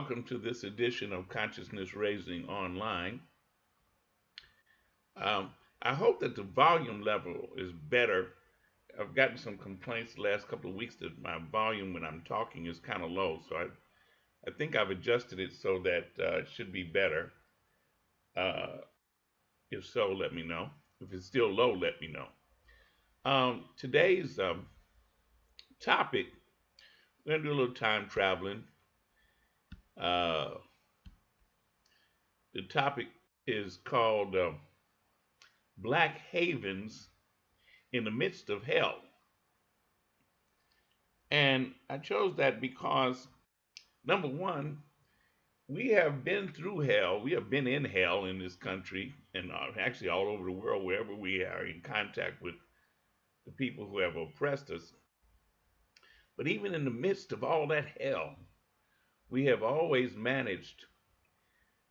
welcome to this edition of Consciousness Raising Online. Um, I hope that the volume level is better. I've gotten some complaints the last couple of weeks that my volume when I'm talking is kind of low, so I think I've adjusted it so that it should be better. Uh, if so, let me know. If it's still low, let me know. Today's topic, we're going to do a little time traveling. Uh, the topic is called Black Havens in the Midst of Hell. And I chose that because, number one, we have been through hell. We have been in hell in this country and actually all over the world, wherever we are in contact with the people who have oppressed us. But even in the midst of all that hell, we have always managed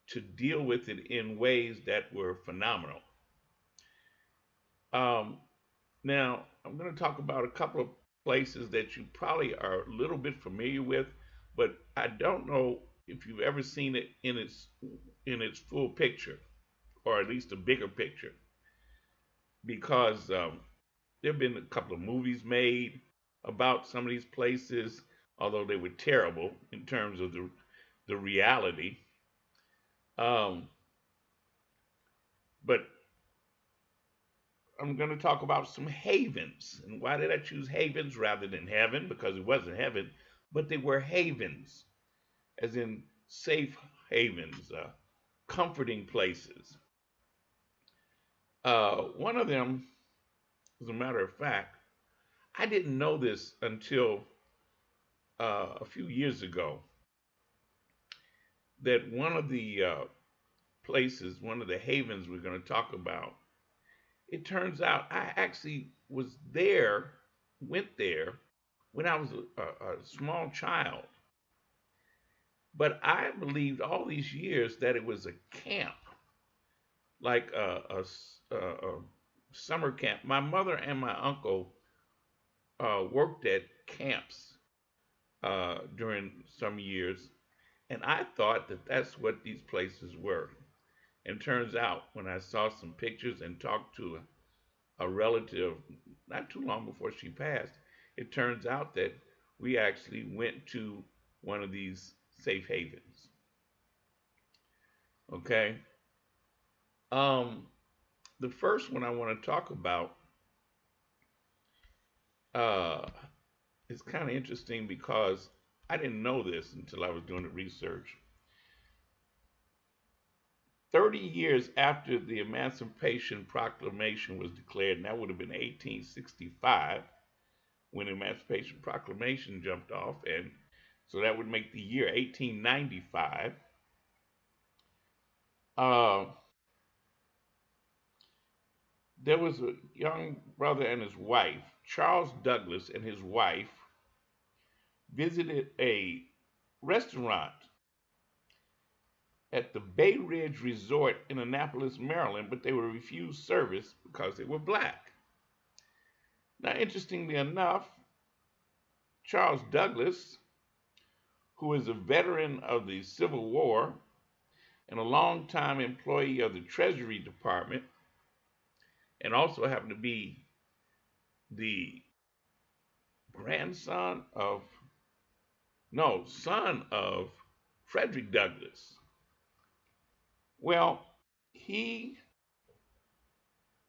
to deal with it in ways that were phenomenal. Um, Now, I'm going to talk about a couple of places that you probably are a little bit familiar with, but I don't know if you've ever seen it in its full picture, or at least a bigger picture, because there have been a couple of movies made about some of these places, although they were terrible in terms of the reality. Um, but I'm going to talk about some havens. And why did I choose havens rather than heaven? Because it wasn't heaven, but they were havens, as in safe havens, comforting places. One of them, as a matter of fact, I didn't know this until a few years ago, that one of the places, one of the havens we're going to talk about, it turns out I actually was there, went there when I was a small child. But I believed all these years that it was a camp, like a summer camp. My mother and my uncle worked at camps during some years, and I thought that that's what these places were. And turns out, when I saw some pictures and talked to a relative not too long before she passed, it turns out that we actually went to one of these safe havens. Okay. Um, the first one I want to talk about uh, is kind of interesting because I didn't know this until I was doing the research. 30 years after the Emancipation Proclamation was declared, and that would have been 1865 when the Emancipation Proclamation jumped off, and so that would make the year 1895. Uh, there was a young brother and his wife, Charles Douglas, and his wife visited a restaurant at the Bay Ridge Resort in Annapolis, Maryland, but they were refused service because they were black. Now, interestingly enough, Charles Douglas, who is a veteran of the Civil War and a longtime employee of the Treasury Department, and also happened to be the grandson of, no, son of Frederick Douglass. Well, he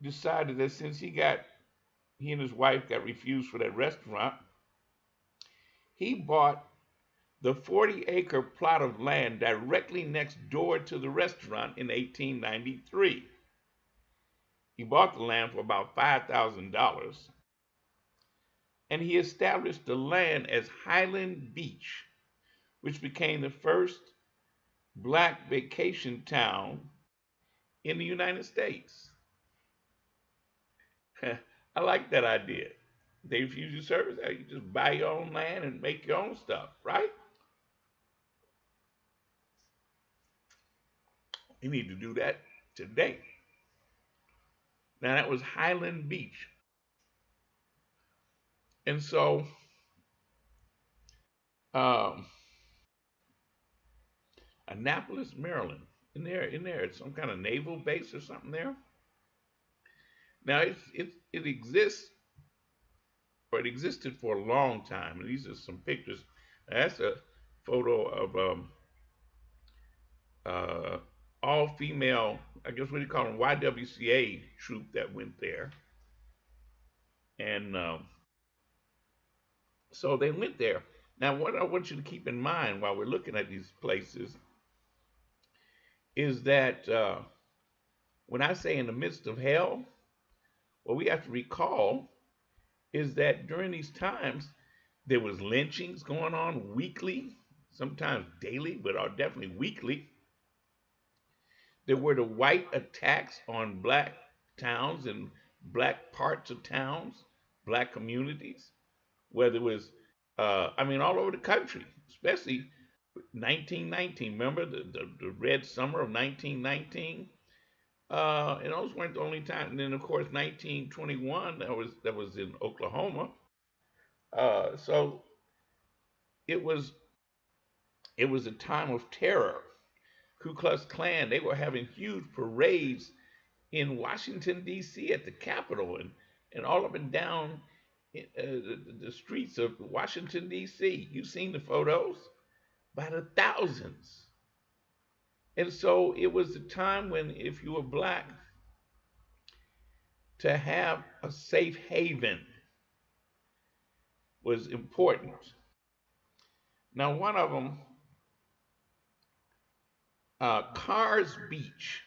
decided that since he and his wife got refused for that restaurant, he bought the 40-acre plot of land directly next door to the restaurant in 1893. He bought the land for about $5,000, and he established the land as Highland Beach, which became the first black vacation town in the United States. I like that idea. They refuse your service, you just buy your own land and make your own stuff, right? You need to do that today. Now that was Highland Beach. And so um, Annapolis, Maryland. In there, it's some kind of naval base or something there. Now it exists, or it existed for a long time. And these are some pictures. That's a photo of uh, all female, I guess what do you call them, YWCA troop that went there. And so they went there. Now, what I want you to keep in mind while we're looking at these places is that when I say in the midst of hell, what we have to recall is that during these times, there was lynchings going on weekly, sometimes daily, but are definitely weekly. There were the white attacks on black towns and black parts of towns, black communities, whether it was, I mean, all over the country, especially 1919. Remember the Red Summer of 1919? And those weren't the only time. And then, of course, 1921, that was in Oklahoma. So it was it was a time of terror. Ku Klux Klan, they were having huge parades in Washington, D.C. at the Capitol and all up and down the streets of Washington, D.C. You've seen the photos by the thousands. And so it was a time when, if you were black, to have a safe haven was important. Now, one of them, Carr's Beach.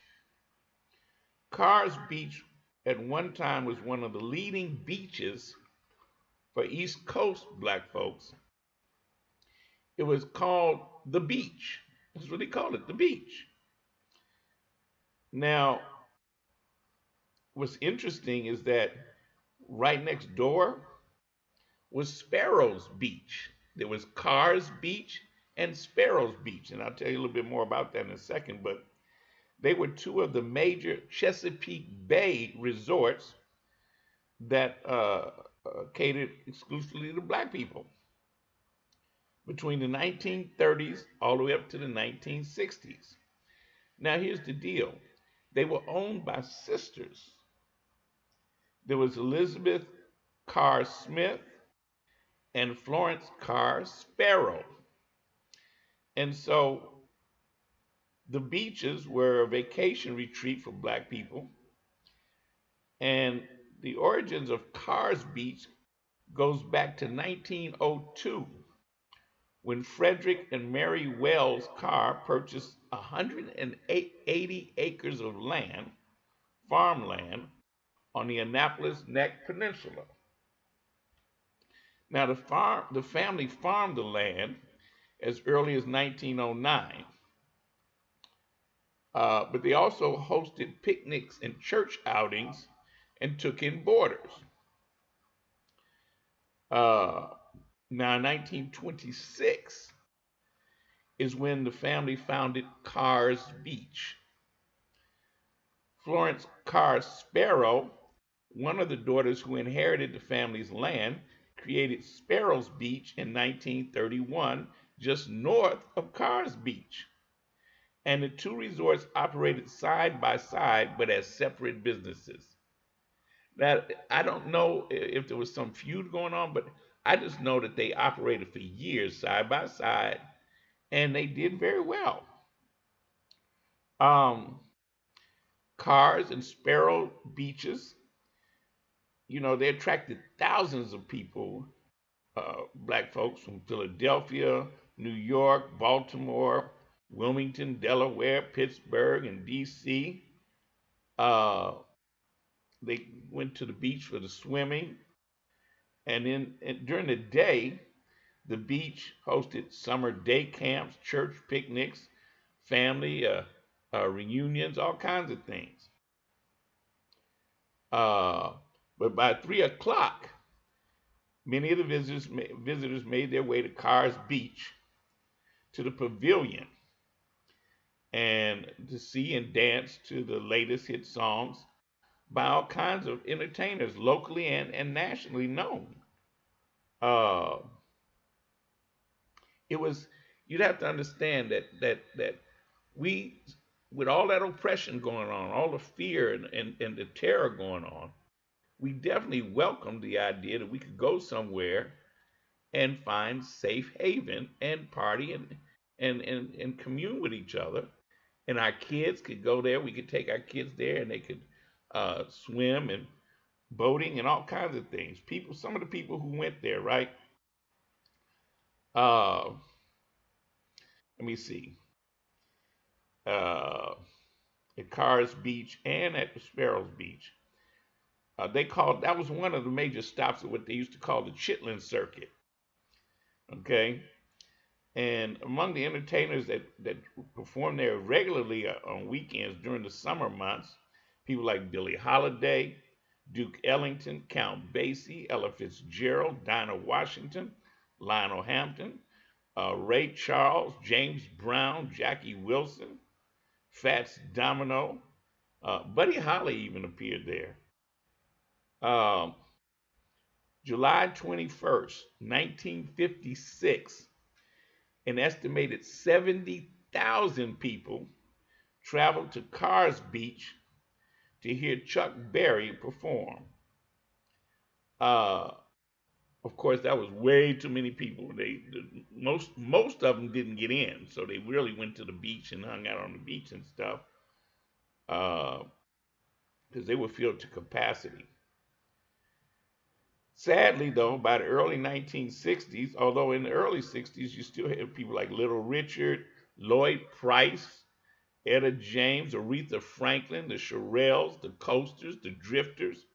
Carr's Beach at one time was one of the leading beaches for East Coast black folks. It was called the beach. That's what they called it, the beach. Now, what's interesting is that right next door was Sparrow's Beach. There was Carr's Beach and Sparrow's Beach, and I'll tell you a little bit more about that in a second. But they were two of the major Chesapeake Bay resorts that catered exclusively to black people between the 1930s all the way up to the 1960s. Now, here's the deal, they were owned by sisters. There was Elizabeth Carr Smith and Florence Carr Sparrow. And so the beaches were a vacation retreat for black people. And the origins of Carr's Beach goes back to 1902 when Frederick and Mary Wells Carr purchased 180 acres of land, farmland, on the Annapolis Neck Peninsula. Now, the family farmed the land as early as 1909, but they also hosted picnics and church outings and took in boarders. Now, in 1926 is when the family founded Carr's Beach. Florence Carr Sparrow, one of the daughters who inherited the family's land, created Sparrow's Beach in 1931, just north of Carr's Beach. And the two resorts operated side by side but as separate businesses. Now, I don't know if there was some feud going on, but I just know that they operated for years side by side and they did very well. Um, Carr's and Sparrow beaches, they attracted thousands of people, black folks from Philadelphia, New York, Baltimore, Wilmington, Delaware, Pittsburgh, and D.C. They went to the beach for the swimming. And then during the day, the beach hosted summer day camps, church picnics, family reunions, all kinds of things. But by 3 o'clock, many of the visitors made their way to Carr's Beach to the pavilion and to see and dance to the latest hit songs by all kinds of entertainers, locally and nationally known. Uh, it was, you'd have to understand that We, with all that oppression going on, all the fear and the terror going on, we definitely welcomed the idea that we could go somewhere and find safe haven and party and commune with each other. And our kids could go there. We could take our kids there, and they could swim and boating and all kinds of things. People, some of the people who went there, right? Uh, Let me see. Uh, at Carr's Beach and at the Sparrows Beach. They called that was one of the major stops of what they used to call the Chitlin Circuit. Okay, and among the entertainers that perform there regularly on weekends during the summer months, people like Billie Holiday, Duke Ellington, Count Basie, Ella Fitzgerald, Dinah Washington, Lionel Hampton, Ray Charles, James Brown, Jackie Wilson, Fats Domino, Buddy Holly even appeared there. Um, July 21st, 1956, an estimated 70,000 people traveled to Carr's Beach to hear Chuck Berry perform. Uh, of course, that was way too many people. Most of them didn't get in, so they really went to the beach and hung out on the beach and stuff because they were filled to capacity. Sadly, though, by the early 1960s, although in the early 60s you still had people like Little Richard, Lloyd Price, Etta James, Aretha Franklin, the Shirelles, the Coasters, the Drifters.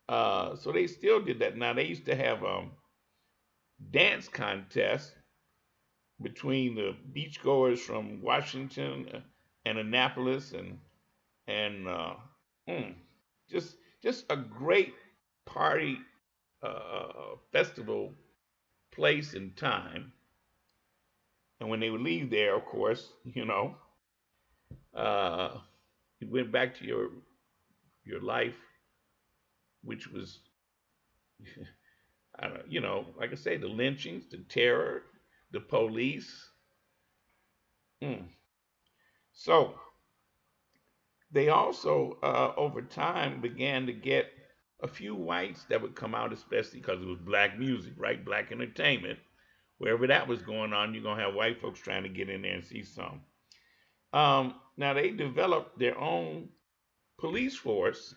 So they still did that. Now they used to have dance contests between the beachgoers from Washington and Annapolis and mm, just a great party festival place and time. And when they would leave there, of course, uh, you went back to your life, which was, I don't, like I say, the lynchings, the terror, the police. Mm. So they also, over time, began to get a few whites that would come out, especially because it was black music, right? Black entertainment. Wherever that was going on, you're gonna have white folks trying to get in there and see some. Now they developed their own police force,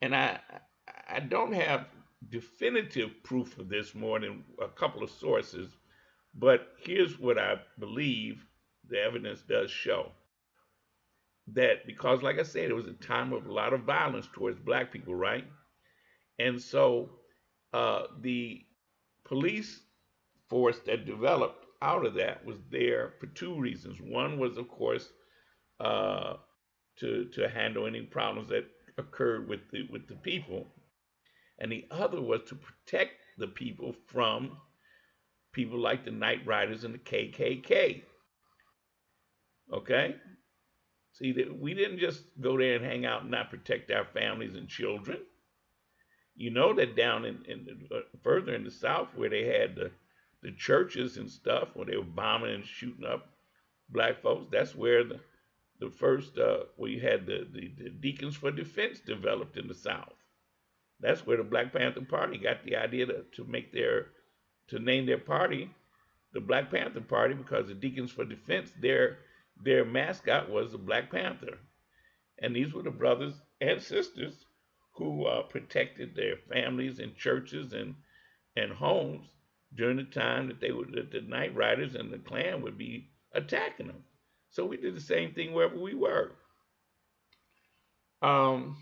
and I don't have definitive proof of this more than a couple of sources, but here's what I believe the evidence does show that because, like I said, it was a time of a lot of violence towards black people, right? And so the police force that developed out of that was there for two reasons. One was, of course, uh, to handle any problems that occurred with the people, and the other was to protect the people from people like the Night Riders and the KKK. Okay, see that we didn't just go there and hang out and not protect our families and children. You know that down in further in the South where they had the churches and stuff where they were bombing and shooting up black folks. That's where the first where you had the Deacons for Defense developed in the South. That's where the Black Panther Party got the idea to name their party the Black Panther Party because the Deacons for Defense their mascot was the Black Panther, and these were the brothers and sisters who protected their families and churches and homes during the time that the Night Riders and the Klan would be attacking them. So we did the same thing wherever we were. Um,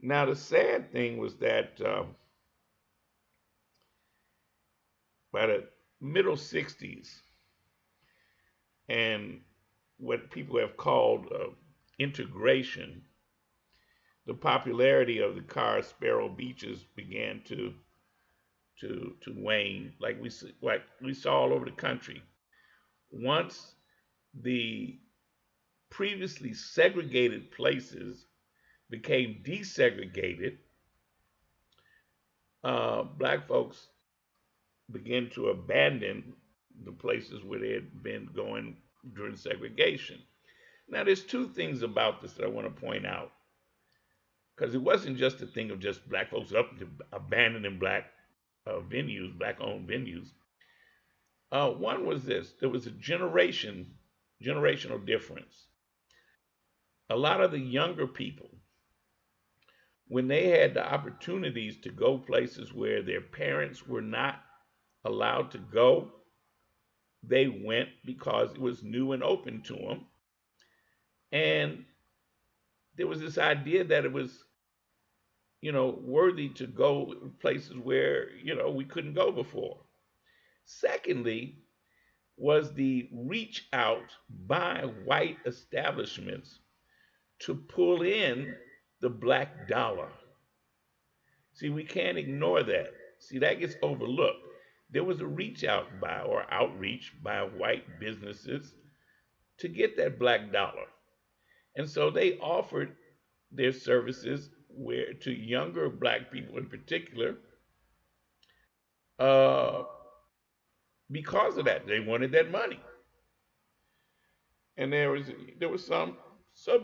Now the sad thing was that by the middle '60s and what people have called integration, the popularity of the Carr Sparrow beaches began to wane, like we saw all over the country. Once the previously segregated places became desegregated, black folks began to abandon. the places where they had been going during segregation. Now, there's two things about this that I want to point out because it wasn't just a thing of just black folks up abandoning black venues, black-owned venues. One was this: there was a generational difference. A lot of the younger people, when they had the opportunities to go places where their parents were not allowed to go, they went because it was new and open to them. And there was this idea that it was, worthy to go places where, we couldn't go before. Secondly, was the reach out by white establishments to pull in the black dollar. See, we can't ignore that. See, that gets overlooked. There was a reach out by or outreach by white businesses to get that black dollar. And so they offered their services where to younger black people in particular, uh, because of that. They wanted that money. And there was some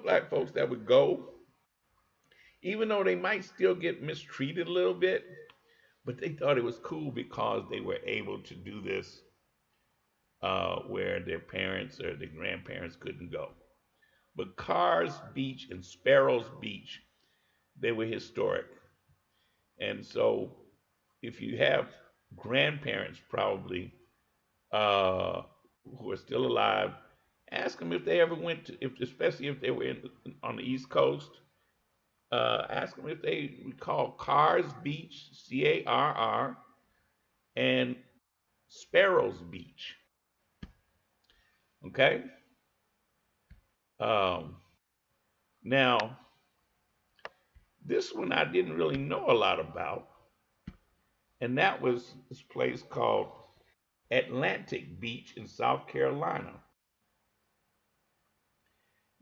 black folks that would go, even though they might still get mistreated a little bit, but they thought it was cool because they were able to do this where their parents or their grandparents couldn't go. But Carr's Beach and Sparrow's Beach, they were historic. And so if you have grandparents probably uh, who are still alive, ask them if they ever went to, if especially if they were on the East Coast. Ask them if they recall Carr's Beach, Carr, and Sparrow's Beach. Okay. Um, Now, this one I didn't really know a lot about, and that was this place called Atlantic Beach in South Carolina.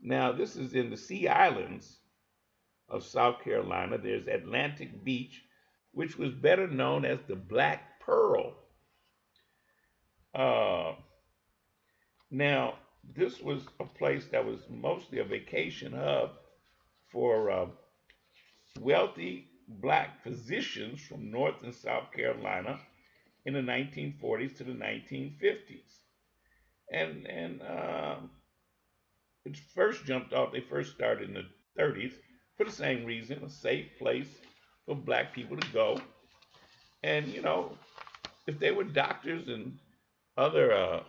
Now, this is in the Sea Islands of South Carolina. There's Atlantic Beach, which was better known as the Black Pearl. Uh, Now, this was a place that was mostly a vacation hub for wealthy black physicians from North and South Carolina in the 1940s to the 1950s. And it first jumped off, they first started in the 30s for the same reason, a safe place for black people to go. And, if they were doctors and other,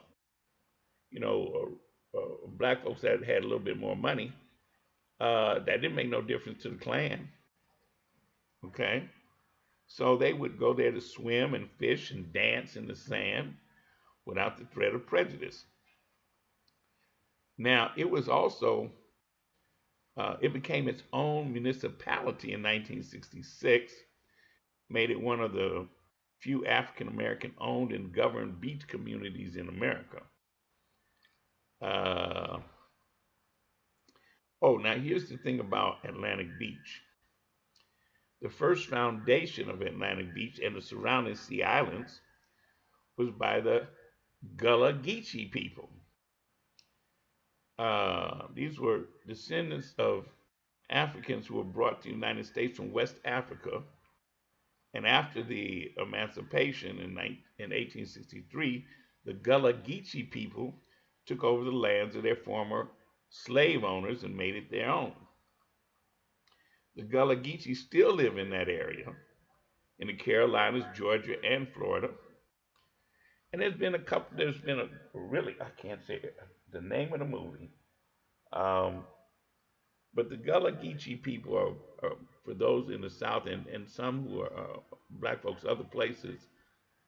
you know, black folks that had a little bit more money, that didn't make no difference to the Klan. Okay. So they would go there to swim and fish and dance in the sand without the threat of prejudice. Now, it was also, it became its own municipality in 1966, made it one of the few African American owned and governed beach communities in America. Uh, now here's the thing about Atlantic Beach. The first foundation of Atlantic Beach and the surrounding sea islands was by the Gullah Geechee people. These were descendants of Africans who were brought to the United States from West Africa. And after the emancipation in 1863, the Gullah Geechee people took over the lands of their former slave owners and made it their own. The Gullah Geechee still live in that area, in the Carolinas, Georgia, and Florida. And there's been a really, I can't say the name of the movie, um, but the Gullah Geechee people are, for those in the South and some who are black folks other places,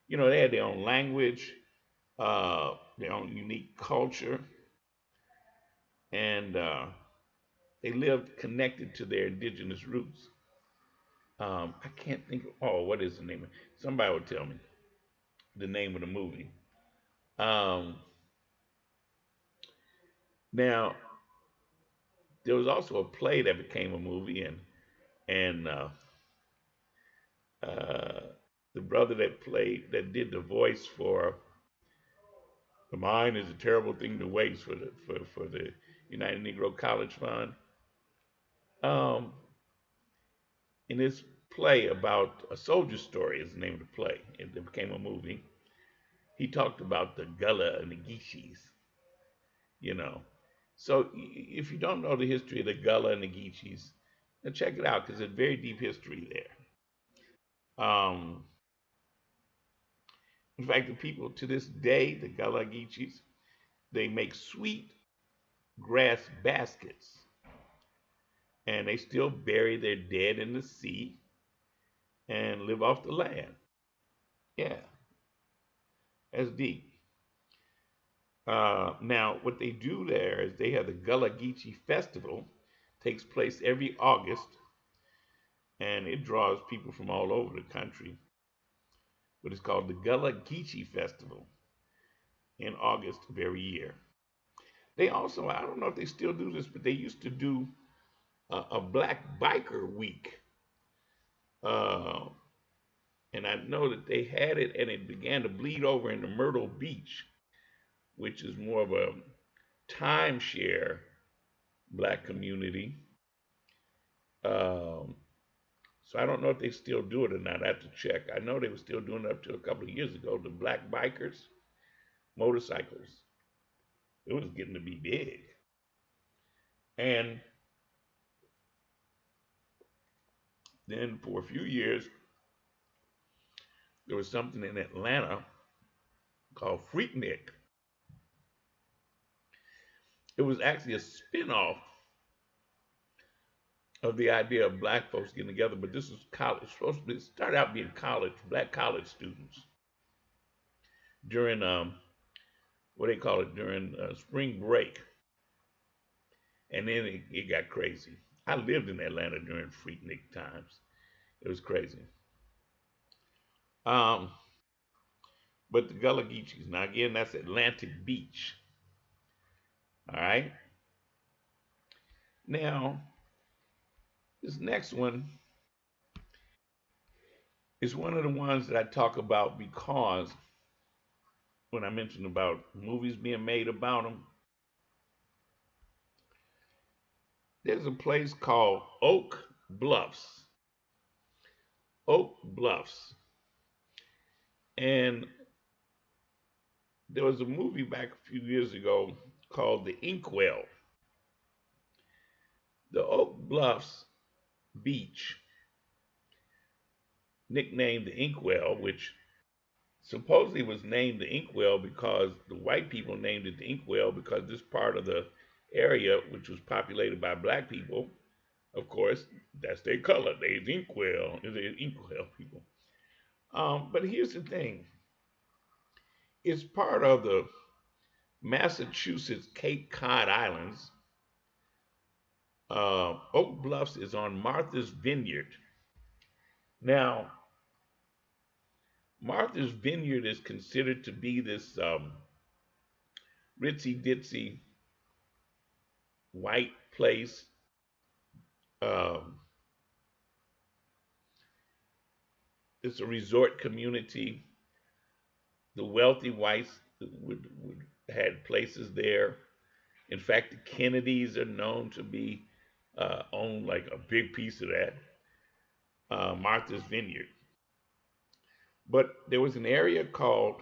they had their own language, their own unique culture, and they lived connected to their indigenous roots. I can't think of, what is the name of it? Somebody will tell me the name of the movie. Um, Now, there was also a play that became a movie, and uh, the brother that did the voice for The mind is a terrible thing to waste for the United Negro College Fund. Um, in this play about a soldier story is the name of the play. It became a movie. He talked about the Gullah and the Geechees, you know. So if you don't know the history of the Gullah and the Geechees, then check it out because there's very deep history there. Um, in fact, the people to this day, the Gullah Geechees, they make sweet grass baskets and they still bury their dead in the sea and live off the land. Yeah, that's deep. Now, what they do there is they have the Gullah Geechee Festival, takes place every August, and it draws people from all over the country. But it's called the Gullah Geechee Festival in August of every year. They also, I don't know if they still do this, but they used to do a Black Biker Week. Uh, and I know that they had it and it began to bleed over into Myrtle Beach, which is more of a timeshare black community. Um, so I don't know if they still do it or not. I have to check. I know they were still doing it up to a couple of years ago. The black bikers, motorcycles, it was getting to be big. And then for a few years, there was something in Atlanta called Freaknik. It was actually a spin-off of the idea of black folks getting together, but this was college. Supposed to start out being college, black college students during what they call it during spring break, and then it got crazy. I lived in Atlanta during Freaknik times. It was crazy. Um, but the Gullah Geechees, now again, that's Atlantic Beach. All right. Now, this next one is one of the ones that I talk about because when I mentioned about movies being made about them, there's a place called Oak Bluffs. Oak Bluffs. And there was a movie back a few years ago called The Inkwell. The Oak Bluffs Beach, nicknamed the Inkwell, which supposedly was named the Inkwell because the white people named it the Inkwell because this part of the area, which was populated by black people, of course, that's their color. They're Inkwell, they're Inkwell people. But here's the thing: it's part of the Massachusetts Cape Cod Islands. Oak Bluffs is on Martha's Vineyard. Now, Martha's Vineyard is considered to be this ritzy ditzy white place. Um, it's a resort community. The wealthy whites would had places there. In fact, the Kennedys are known to be own like a big piece of that Martha's Vineyard. But there was an area called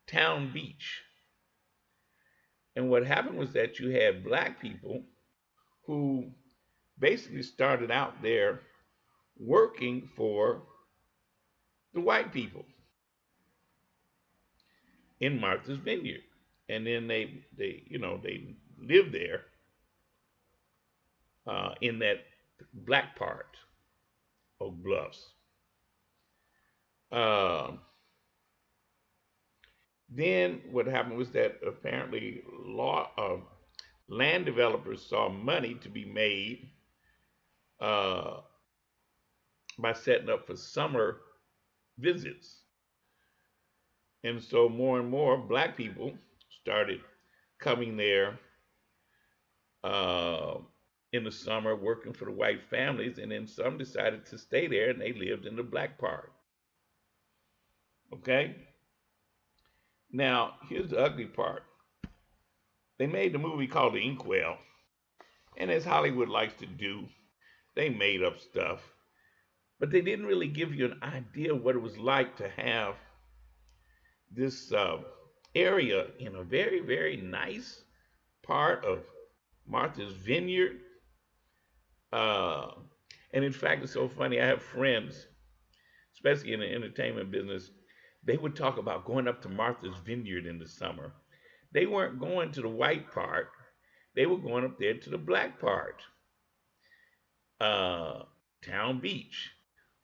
Town Beach, and what happened was that you had black people who basically started out there working for the white people in Martha's Vineyard, and then they lived there in that black part of Bluffs. Uh, then what happened was that apparently land developers saw money to be made uh, by setting up for summer visits. And so more and more black people started coming there uh, in the summer working for the white families, and then some decided to stay there and they lived in the black part. Okay? Now, here's the ugly part. They made the movie called The Inkwell, and as Hollywood likes to do, they made up stuff, but they didn't really give you an idea what it was like to have this area in a very, very nice part of Martha's Vineyard. Uh, and in fact, it's so funny. I have friends, especially in the entertainment business, they would talk about going up to Martha's Vineyard in the summer. They weren't going to the white part, they were going up there to the black part, uh, Town Beach.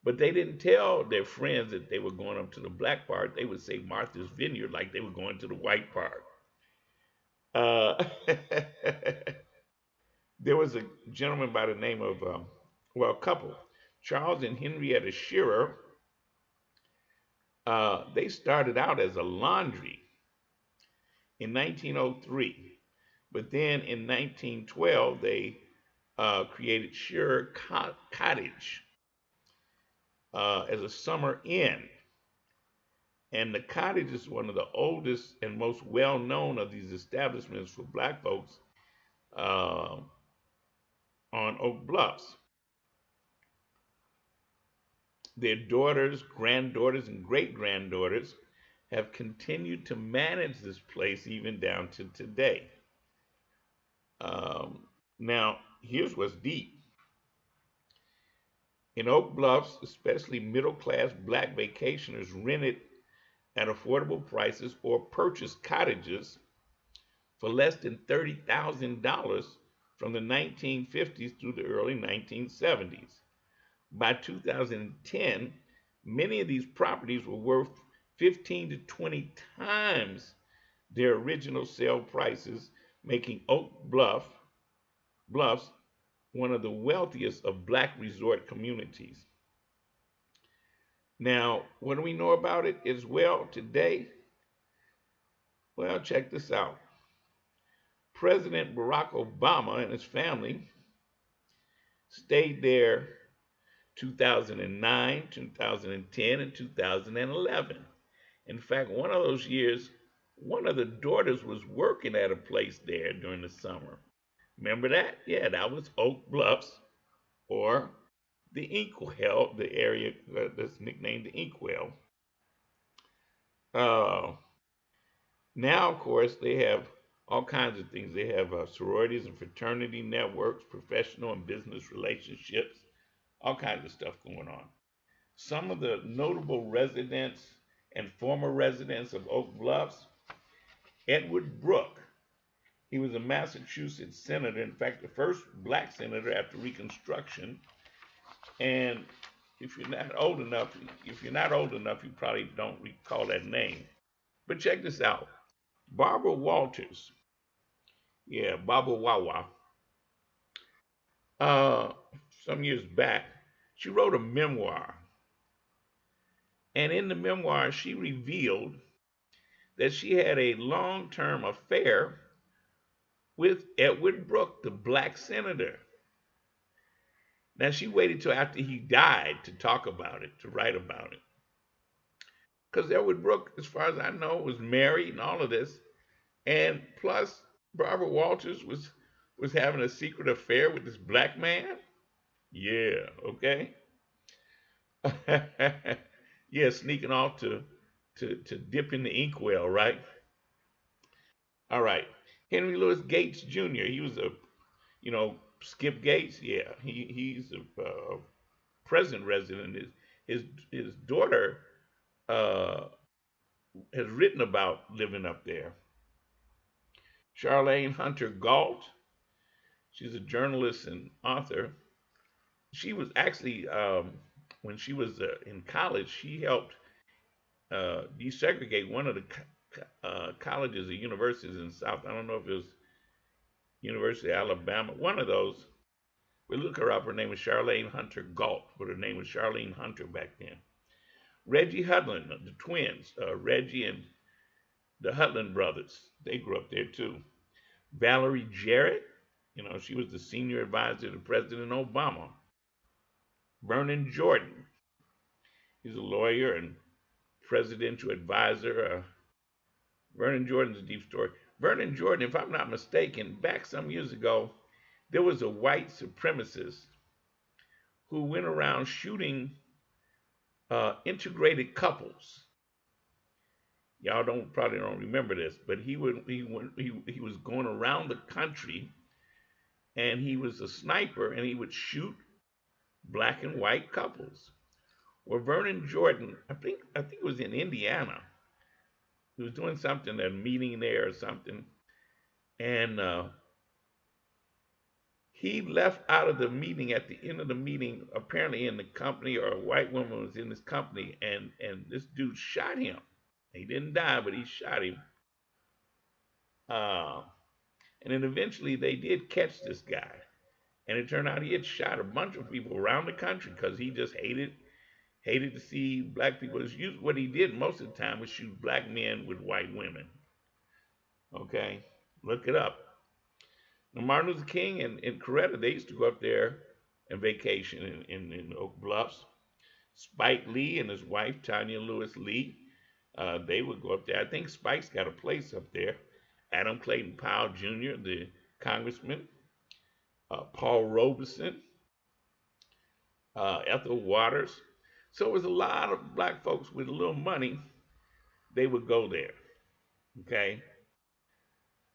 But they didn't tell their friends that they were going up to the black part. They would say Martha's Vineyard like they were going to the white part. Uh, there was a gentleman by the name of, well, a couple, Charles and Henrietta Shearer. They started out as a laundry in 1903, but then in 1912 they created Cottage as a summer inn. And the cottage is one of the oldest and most well known of these establishments for black folks uh, on Oak Bluffs. Their daughters, granddaughters, and great granddaughters have continued to manage this place even down to today. Um, Now, here's what's deep. In Oak Bluffs, especially middle class black vacationers rented at affordable prices or purchased cottages for less than $30,000 from the 1950s through the early 1970s. By 2010, many of these properties were worth 15 to 20 times their original sale prices, making Bluffs one of the wealthiest of black resort communities. Now, what do we know about it as well today? Well, check this out. President Barack Obama and his family stayed there 2009, 2010, and 2011. In fact, one of those years, one of the daughters was working at a place there during the summer. Remember that? Yeah, that was Oak Bluffs or the Inkwell, the area that's nicknamed the Inkwell. Uh, Now, of course, they have all kinds of things. They have sororities and fraternity networks, professional and business relationships, all kinds of stuff going on. Some of the notable residents and former residents of Oak Bluffs, Edward Brooke. He was a Massachusetts senator, in fact, the first black senator after Reconstruction. And if you're not old enough, you probably don't recall that name. But check this out. Barbara Walters, yeah, Baba Wawa, uh, some years back, she wrote a memoir. And in the memoir, she revealed that she had a long term affair with Edward Brooke, the black senator. Now, she waited till after he died to talk about it, to write about it. Because Edward Brooke, as far as I know, was married and all of this. And plus, Barbara Walters was having a secret affair with this black man. Yeah, okay. Yeah, sneaking off to dip in the inkwell, right? All right. Henry Louis Gates Jr. He was a, Skip Gates. Yeah, he's a present resident. His daughter uh, has written about living up there. Charlene Hunter Galt. She's a journalist and author. She was actually when she was in college, she helped desegregate one of the colleges or universities in the South. I don't know if it was University of Alabama, one of those. We look her up. Her name was Charlene Hunter Galt, but her name was Charlene Hunter back then. Reggie Hudlin, the twins, Reggie and the Hudlin brothers, they grew up there too. Valerie Jarrett, she was the senior advisor to President Obama. Vernon Jordan, he's a lawyer and presidential advisor Vernon Jordan's a deep story. Vernon Jordan, if I'm not mistaken, back some years ago, there was a white supremacist who went around shooting integrated couples. Y'all don't probably don't remember this, but he was going around the country and he was a sniper and he would shoot black and white couples. Well, Vernon Jordan, I think it was in Indiana. He was doing something at a meeting there or something, and he left out of the meeting at the end of the meeting, apparently in the company, or a white woman was in this company, and this dude shot him. He didn't die, but he shot him. Uh, and then eventually they did catch this guy, and it turned out he had shot a bunch of people around the country because he just hated to see black people. What he did most of the time was shoot black men with white women. Okay, look it up. Now, Martin Luther King and Coretta, they used to go up there and vacation in Oak Bluffs. Spike Lee and his wife Tanya Lewis Lee, they would go up there. I think Spike's got a place up there. Adam Clayton Powell Jr., the congressman, Paul Robeson, Ethel Waters. So it was a lot of black folks with a little money. They would go there. Okay.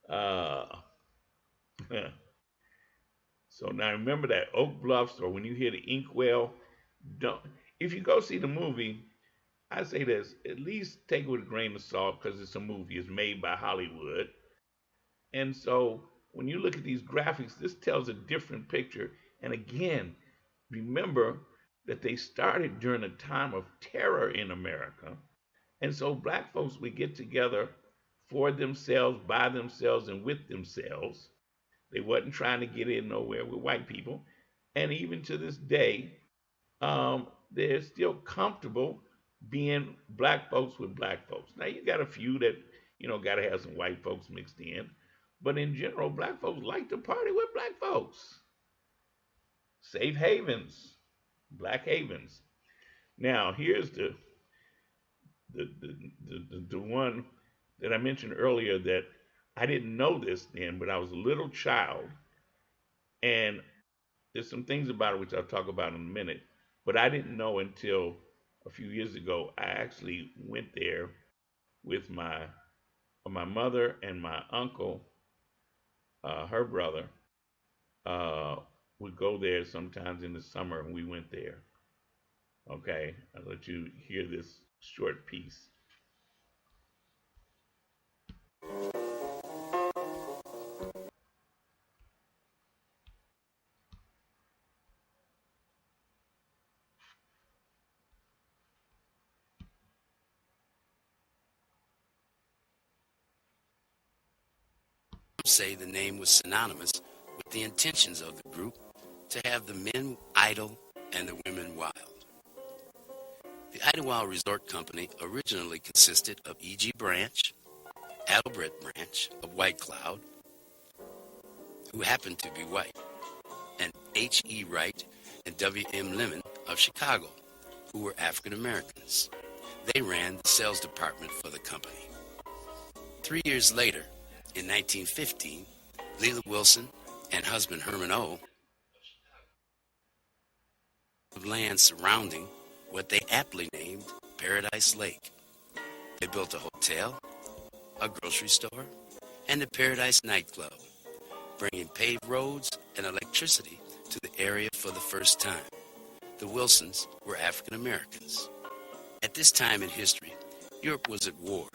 Uh, so now remember that Oak Bluffs, or when you hear the Inkwell, don't. If you go see the movie, I say this: at least take it with a grain of salt because it's a movie. It's made by Hollywood, and so when you look at these graphics, this tells a different picture. And again, remember that they started during a time of terror in America. And so black folks would get together for themselves, by themselves, and with themselves. They wasn't trying to get in nowhere with white people. And even to this day, they're still comfortable being black folks with black folks. Now you got a few that, got to have some white folks mixed in. But in general, black folks like to party with black folks. Safe havens, black havens. Now here's the one that I mentioned earlier that I didn't know this then, but I was a little child, and there's some things about it which I'll talk about in a minute, but I didn't know until a few years ago. I actually went there with my mother and my uncle, her brother, uh, would go there sometimes in the summer, and we went there. Okay, I'll let you hear this short piece. Say the name was synonymous with the intentions of the group to have the men idle and the women wild. The Idlewild Resort Company originally consisted of E.G. Branch, Albert Branch of White Cloud, who happened to be white, and H.E. Wright and W.M. Lemon of Chicago, who were African Americans. They ran the sales department for the company. 3 years later, in 1915, Leela Wilson and husband Herman O. of land surrounding what they aptly named Paradise Lake. They built a hotel, a grocery store, and the Paradise nightclub, bringing paved roads and electricity to the area for the first time. The Wilsons were African Americans. At this time in history, Europe was at war,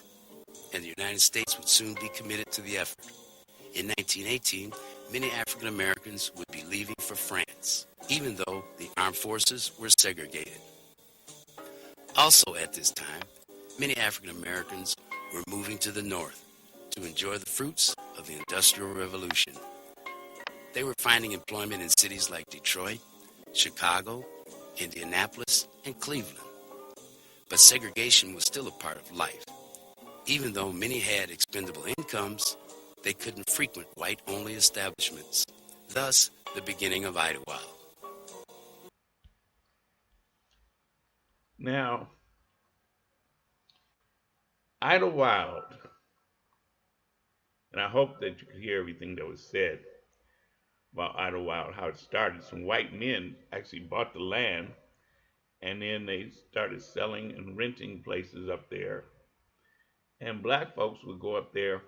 and the United States would soon be committed to the effort. In 1918, many African Americans would be leaving for France, even though the armed forces were segregated. Also at this time, many African Americans were moving to the north to enjoy the fruits of the Industrial Revolution. They were finding employment in cities like Detroit, Chicago, Indianapolis, and Cleveland. But segregation was still a part of life. Even though many had expendable incomes, they couldn't frequent white-only establishments. Thus, the beginning of Idlewild. Now, Idlewild. And I hope that you could hear everything that was said about Idlewild, how it started. Some white men actually bought the land, and then they started selling and renting places up there. And black folks would go up there.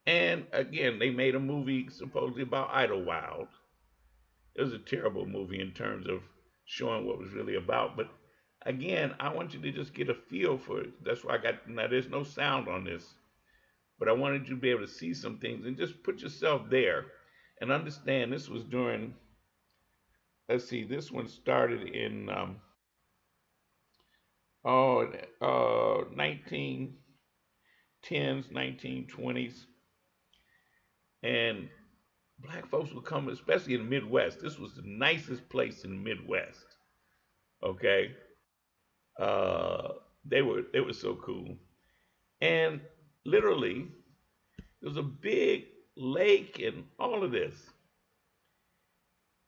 And again, they made a movie supposedly about Idlewild. It was a terrible movie in terms of showing what it was really about. But again, I want you to just get a feel for it. That's why I got now. There's no sound on this, but I wanted you to be able to see some things and just put yourself there and understand this was during. Let's see, this one started in oh 1910s, 1920s, and black folks would come, especially in the Midwest. This was the nicest place in the Midwest. Okay, uh, they were so cool, and literally there was a big lake and all of this,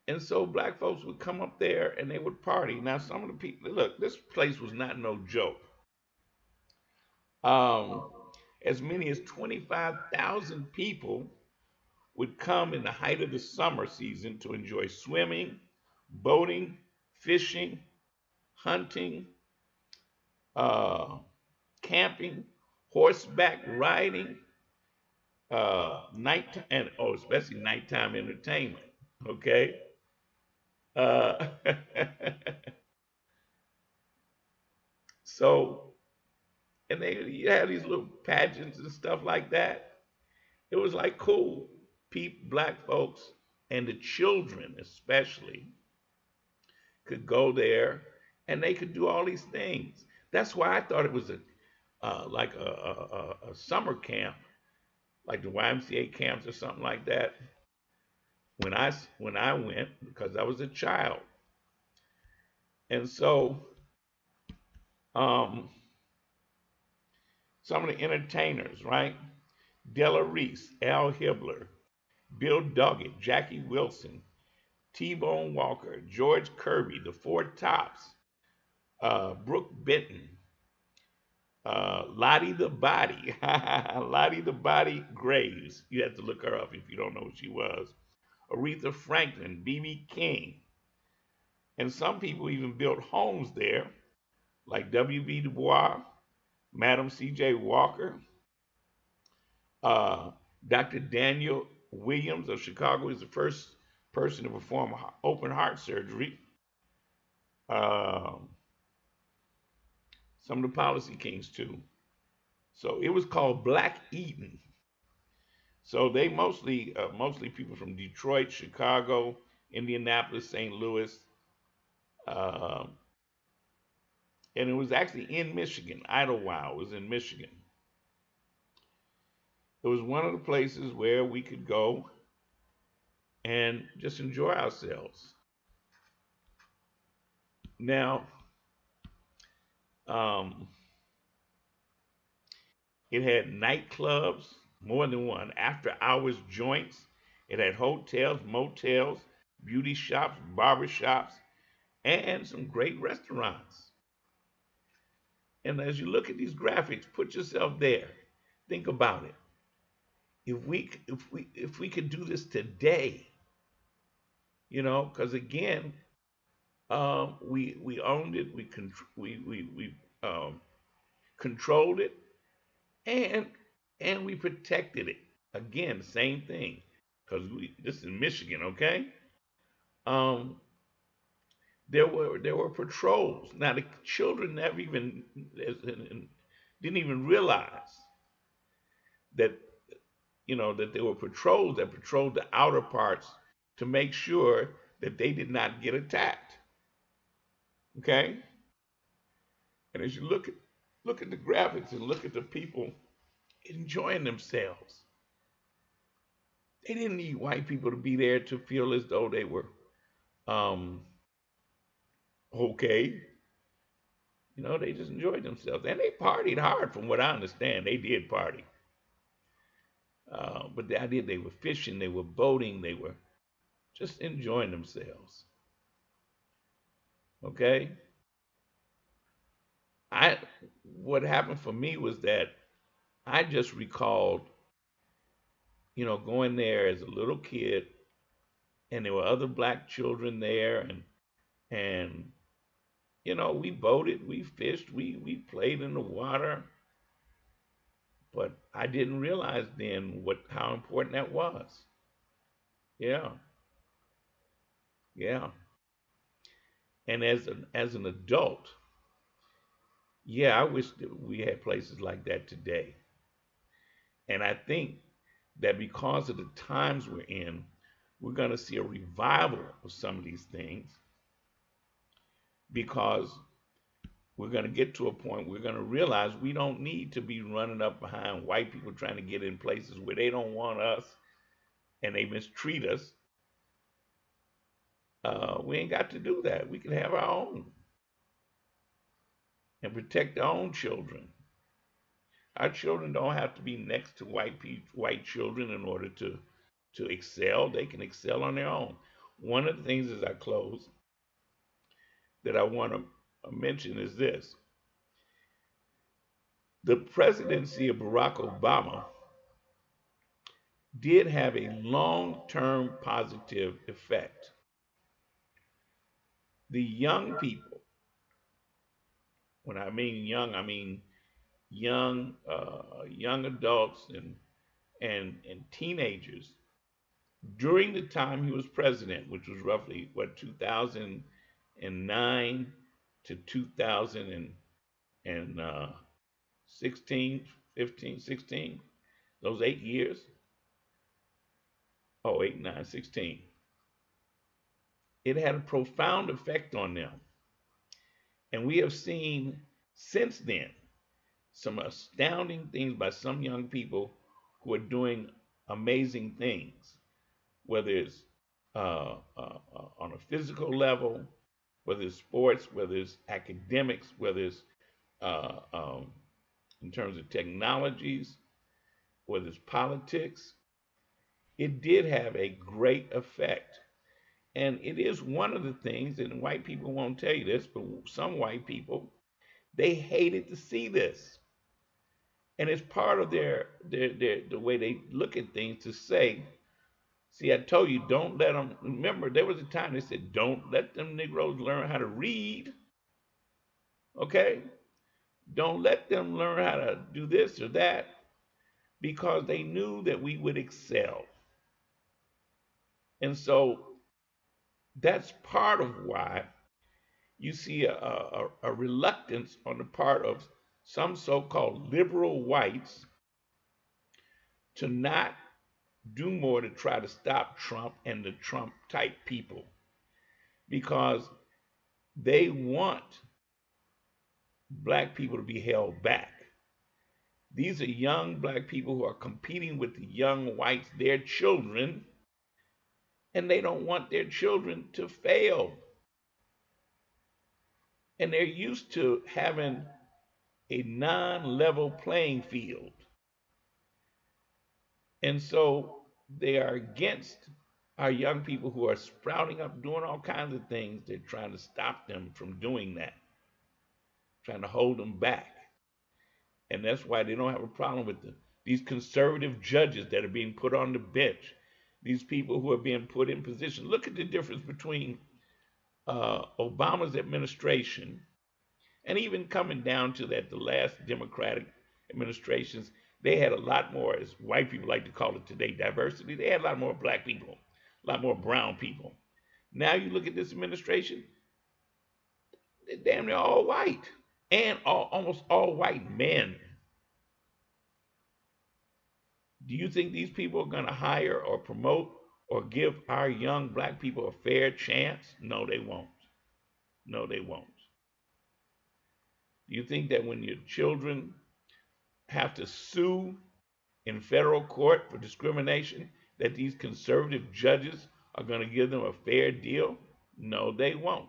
and so black folks would come up there and they would party. Now some of the people, look, this place was not no joke. Um, as many as 25,000 people would come in the height of the summer season to enjoy swimming, boating, fishing, hunting, uh, camping, horseback riding, night and oh, especially nighttime entertainment. Okay, uh, so and they you had these little pageants and stuff like that. It was like cool. Black folks and the children especially could go there and they could do all these things. That's why I thought it was a like a summer camp, like the YMCA camps or something like that. When I went because I was a child, and so um, some of the entertainers, right? Della Reese, Al Hibbler, Bill Doggett, Jackie Wilson, T-Bone Walker, George Kirby, the Four Tops, Brooke Benton, Lottie the Body, Lottie the Body Graves. You have to look her up if you don't know who she was. Aretha Franklin, B.B. King, and some people even built homes there, like W.B. Du Bois, Madam C.J. Walker, uh, Dr. Daniel Williams of Chicago is the first person to perform open heart surgery. Um, some of the policy kings too. So it was called Black Eden. So they mostly people from Detroit, Chicago, Indianapolis, St. Louis, um, and it was actually in Michigan. Idlewild was in Michigan. It was one of the places where we could go and just enjoy ourselves. Now, um, it had nightclubs, more than one, after hours joints. It had hotels, motels, beauty shops, barber shops, and some great restaurants. And as you look at these graphics, put yourself there. Think about it. If we could do this today, because again, we owned it, we controlled it, and we protected it. Again, same thing, because this is Michigan, okay? Um, there were patrols. Now the children never even didn't even realize that that there were patrols that patrolled the outer parts to make sure that they did not get attacked. Okay, and as you look at the graphics and look at the people enjoying themselves, they didn't need white people to be there to feel as though they were um, okay. They just enjoyed themselves and they partied hard. From what I understand, they did party. But the idea they were fishing, they were boating, they were just enjoying themselves. Okay, I what happened for me was that I just recalled, going there as a little kid, and there were other black children there, and we boated, we fished, we played in the water, but I didn't realize then what how important that was. Yeah, yeah. And as an adult, yeah, I wish that we had places like that today. And I think that because of the times we're in, we're going to see a revival of some of these things because we're going to get to a point we're going to realize we don't need to be running up behind white people trying to get in places where they don't want us and they mistreat us. We ain't got to do that. We can have our own and protect our own children. Our children don't have to be next to white children in order to excel. They can excel on their own. One of the things as I close that I want to mention is this: the presidency of Barack Obama did have a long-term positive effect. The young people, when I mean young, I mean young adults and teenagers during the time he was president, which was roughly what 2009 to 2016, 15, 16, those 8 years. Oh, 8, 9, 16. It had a profound effect on them. And we have seen since then some astounding things by some young people who are doing amazing things, whether it's on a physical level, whether it's sports, whether it's academics, whether it's uh, um, in terms of technologies, whether it's politics. It did have a great effect. And it is one of the things, and white people won't tell you this, but some white people, they hated to see this. And it's part of their the way they look at things to say, see, I told you, don't let them. Remember, there was a time they said, don't let them Negroes learn how to read. Okay? Don't let them learn how to do this or that because they knew that we would excel. And so that's part of why you see a reluctance on the part of some so called liberal whites to not do more to try to stop Trump and the Trump type people because they want black people to be held back. These are young black people who are competing with the young whites, their children, and they don't want their children to fail. And they're used to having a non level playing field. And so they are against our young people who are sprouting up doing all kinds of things. They're trying to stop them from doing that, trying to hold them back. And that's why they don't have a problem with these conservative judges that are being put on the bench, these people who are being put in position. Look at the difference between Obama's administration and even coming down to that, the last Democratic administrations, they had a lot more, as white people like to call it today, diversity. They had a lot more black people, a lot more brown people. Now you look at this administration, they're damn near all white and almost all white men. Do you think these people are going to hire or promote or give our young black people a fair chance? No, they won't. No, they won't. Do you think that when your children have to sue in federal court for discrimination, that these conservative judges are going to give them a fair deal? No, they won't.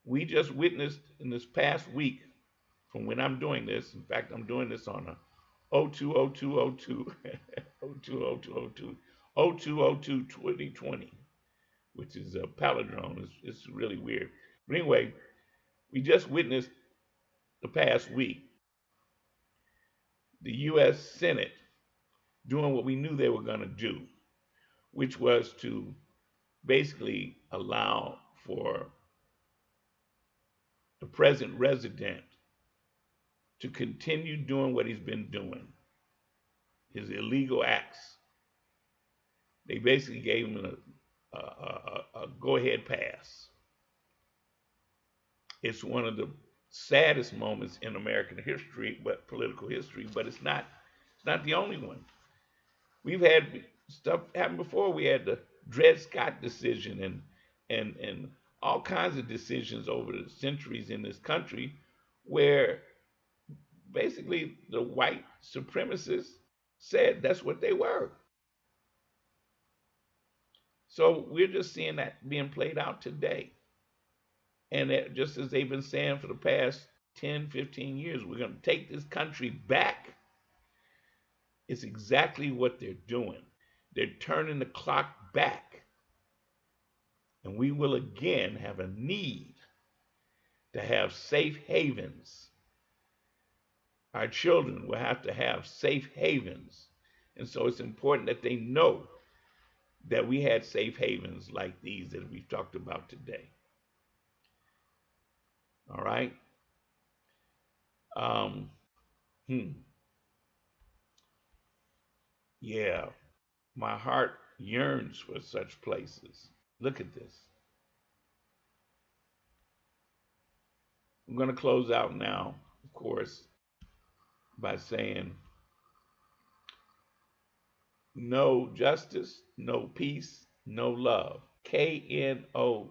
We just witnessed in this past week from when I'm doing this. In fact, I'm doing this on a 020202 020202 0202 2020, which is a palindrome. It's really weird. But anyway, we just witnessed the past week the U.S. Senate doing what we knew they were going to do, which was to basically allow for the present resident to continue doing what he's been doing, his illegal acts. They basically gave him a go-ahead pass. It's one of the saddest moments in American history, but political history. But it's not the only one. We've had stuff happen before. We had the Dred Scott decision and all kinds of decisions over the centuries in this country where basically the white supremacists said that's what they were. So we're just seeing that being played out today. And that, just as they've been saying for the past 10, 15 years, we're going to take this country back. It's exactly what they're doing. They're turning the clock back. And we will again have a need to have safe havens. Our children will have to have safe havens. And so it's important that they know that we had safe havens like these that we've talked about today. All right. Um, yeah, my heart yearns for such places. Look at this. I'm going to close out now, of course, by saying no justice, no peace, no love. KNOW.